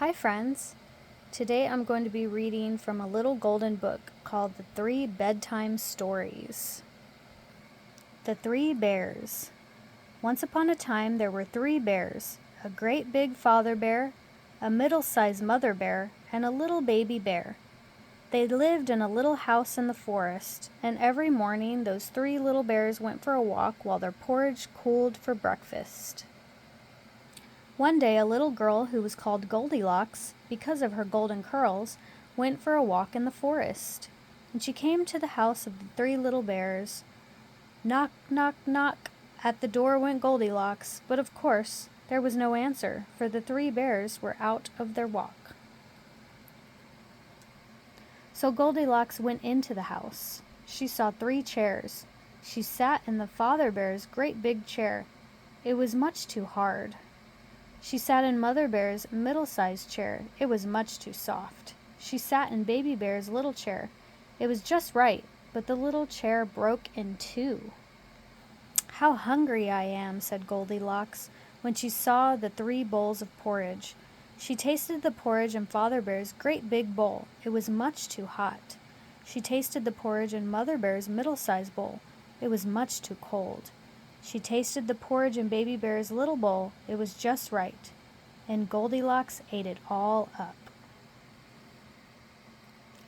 Hi friends! Today I'm going to be reading from a little golden book called The Three Bedtime Stories. The Three Bears. Once upon a time there were three bears, a great big father bear, a middle-sized mother bear, and a little baby bear. They lived in a little house in the forest, and every morning those three little bears went for a walk while their porridge cooled for breakfast. One day a little girl who was called Goldilocks, because of her golden curls, went for a walk in the forest. And she came to the house of the three little bears. Knock, knock, knock. At the door went Goldilocks, but of course there was no answer, for the three bears were out of their walk. So Goldilocks went into the house. She saw three chairs. She sat in the father bear's great big chair. It was much too hard. She sat in Mother Bear's middle-sized chair. It was much too soft. She sat in Baby Bear's little chair. It was just right, but the little chair broke in two. "How hungry I am," said Goldilocks, when she saw the three bowls of porridge. She tasted the porridge in Father Bear's great big bowl. It was much too hot. She tasted the porridge in Mother Bear's middle-sized bowl. It was much too cold. She tasted the porridge in Baby Bear's little bowl. It was just right. And Goldilocks ate it all up.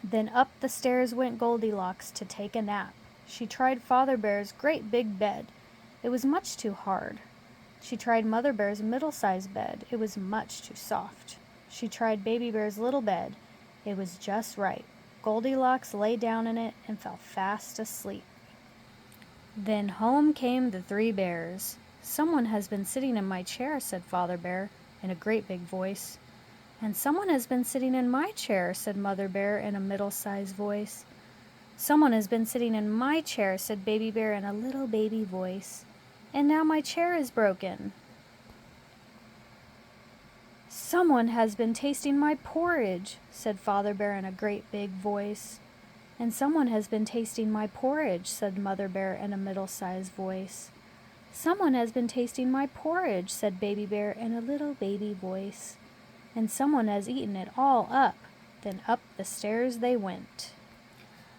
Then up the stairs went Goldilocks to take a nap. She tried Father Bear's great big bed. It was much too hard. She tried Mother Bear's middle-sized bed. It was much too soft. She tried Baby Bear's little bed. It was just right. Goldilocks lay down in it and fell fast asleep. Then home came the three bears. "Someone has been sitting in my chair," said Father Bear in a great big voice. "And someone has been sitting in my chair," said Mother Bear in a middle-sized voice. "Someone has been sitting in my chair," said Baby Bear in a little baby voice. "And now my chair is broken." "Someone has been tasting my porridge," said Father Bear in a great big voice. "And someone has been tasting my porridge," said Mother Bear in a middle-sized voice. "Someone has been tasting my porridge," said Baby Bear in a little baby voice. "And someone has eaten it all up." Then up the stairs they went.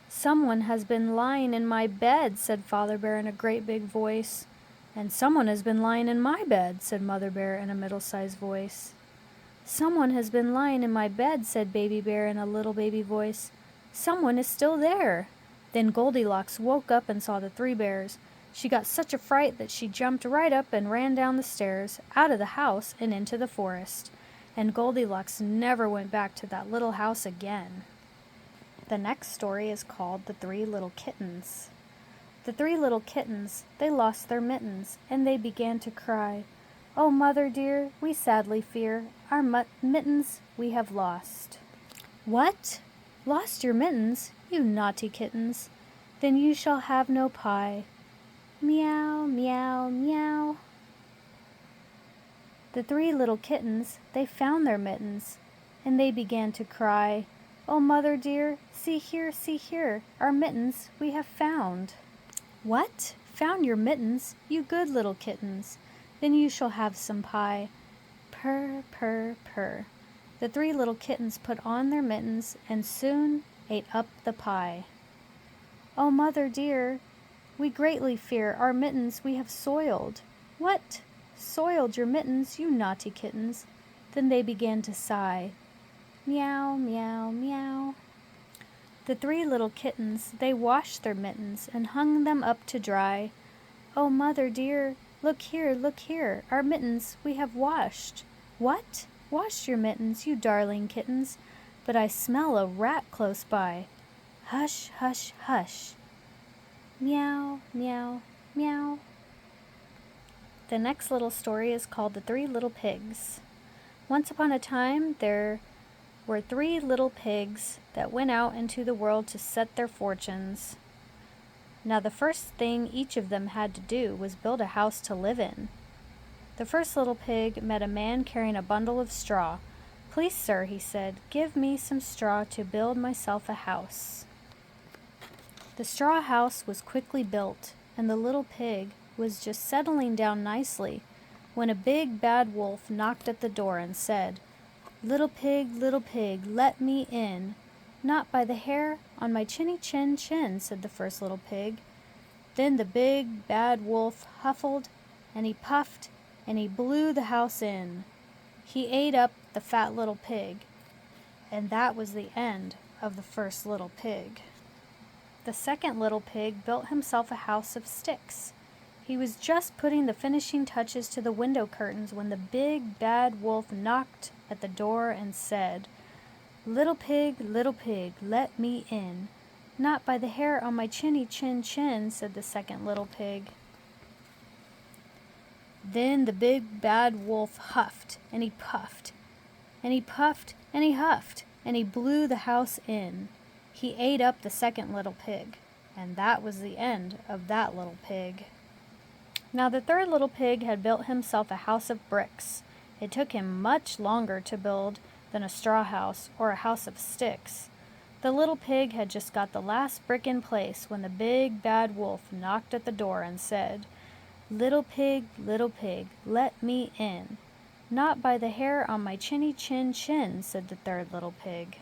"Someone has been lying in my bed," said Father Bear in a great big voice. "And someone has been lying in my bed," said Mother Bear in a middle-sized voice. "Someone has been lying in my bed," said Baby Bear in a little baby voice. "Someone is still there." Then Goldilocks woke up and saw the three bears. She got such a fright that she jumped right up and ran down the stairs, out of the house, and into the forest. And Goldilocks never went back to that little house again. The next story is called The Three Little Kittens. The three little kittens, they lost their mittens, and they began to cry. "Oh, mother dear, we sadly fear, our mittens we have lost." "What? Lost your mittens, you naughty kittens? Then you shall have no pie." Meow, meow, meow. The three little kittens, they found their mittens, and they began to cry. "Oh, mother dear, see here, our mittens we have found." "What? Found your mittens, you good little kittens? Then you shall have some pie." Purr, purr, purr. The three little kittens put on their mittens and soon ate up the pie. "Oh, mother dear, we greatly fear our mittens we have soiled." "What? Soiled your mittens, you naughty kittens?" Then they began to sigh. Meow, meow, meow. The three little kittens, they washed their mittens and hung them up to dry. "Oh, mother dear, look here, our mittens we have washed." "What? Washed your mittens, you darling kittens? But I smell a rat close by." Hush, hush, hush. Meow, meow, meow. The next little story is called The Three Little Pigs. Once upon a time, there were three little pigs that went out into the world to set their fortunes. Now the first thing each of them had to do was build a house to live in. The first little pig met a man carrying a bundle of straw. "Please, sir," he said, "give me some straw to build myself a house." The straw house was quickly built, and the little pig was just settling down nicely when a big bad wolf knocked at the door and said, little pig, let me in. Not by the hair on my chinny chin chin, said the first little pig. Then the big bad wolf huffled, and he puffed, and he blew the house in. He ate up the fat little pig, and that was the end of the first little pig. The second little pig built himself a house of sticks. He was just putting the finishing touches to the window curtains when the big bad wolf knocked at the door and said, little pig, let me in. Not by the hair on my chinny chin chin, said the second little pig. Then the big bad wolf huffed, and he puffed, and he puffed, and he huffed, and he blew the house in. He ate up the second little pig, and that was the end of that little pig. Now the third little pig had built himself a house of bricks. It took him much longer to build than a straw house or a house of sticks. The little pig had just got the last brick in place when the big bad wolf knocked at the door and said, little pig, let me in. Not by the hair on my chinny chin chin, said the third little pig.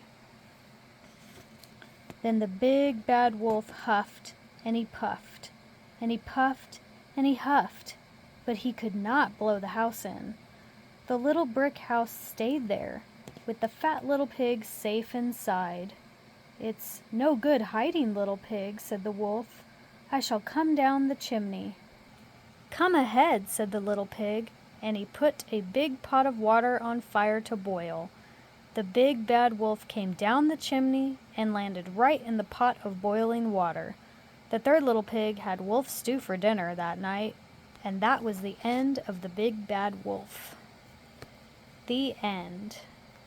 Then the big bad wolf huffed, and he puffed, and he puffed, and he huffed, but he could not blow the house in. The little brick house stayed there, with the fat little pig safe inside. It's no good hiding, little pig, said the wolf. I shall come down the chimney. Come ahead, said the little pig, and he put a big pot of water on fire to boil. The big bad wolf came down the chimney and landed right in the pot of boiling water. The third little pig had wolf stew for dinner that night, and that was the end of the big bad wolf. The end.